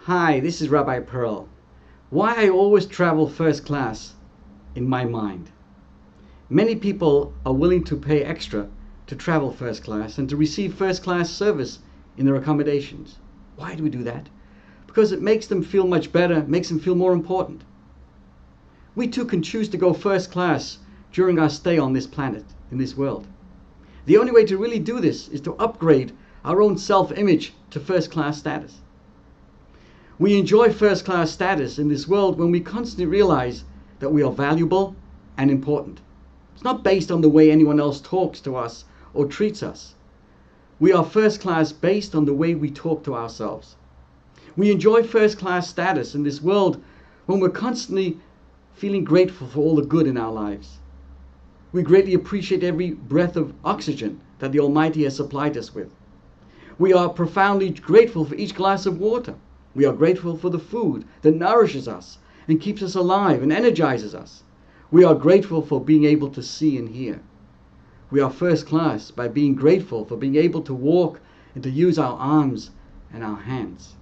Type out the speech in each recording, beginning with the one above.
Hi, this is Rabbi Pearl. Why I always travel first class in my mind. Many people are willing to pay extra to travel first class and to receive first class service in their accommodations. Why do we do that? Because it makes them feel much better, makes them feel more important. We too can choose to go first class during our stay on this planet, in this world. The only way to really do this is to upgrade our own self-image to first class status. We enjoy first class status in this world when we constantly realize that we are valuable and important. It's not based on the way anyone else talks to us or treats us. We are first class based on the way we talk to ourselves. We enjoy first class status in this world when we're constantly feeling grateful for all the good in our lives. We greatly appreciate every breath of oxygen that the Almighty has supplied us with. We are profoundly grateful for each glass of water. We are grateful for the food that nourishes us and keeps us alive and energizes us. We are grateful for being able to see and hear. We are first class by being grateful for being able to walk and to use our arms and our hands.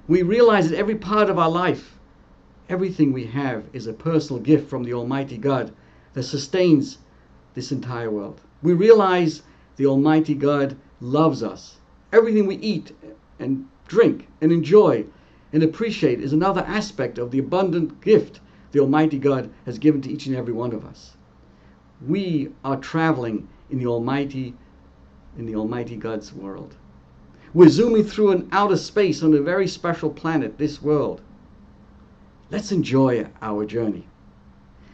We realize that every part of our life, everything we have, is a personal gift from the Almighty God that sustains this entire world. We realize the Almighty God loves us. Everything we eat and drink and enjoy and appreciate is another aspect of the abundant gift the Almighty God has given to each and every one of us. We are traveling in the Almighty God's world. We're zooming through an outer space on a very special planet, this world. Let's enjoy our journey.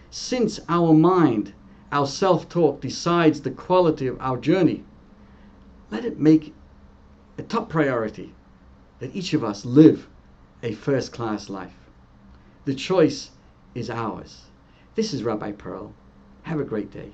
Since our mind, our self-talk, decides the quality of our journey, let it make a top priority that each of us live a first-class life. The choice is ours. This is Rabbi Pearl. Have a great day.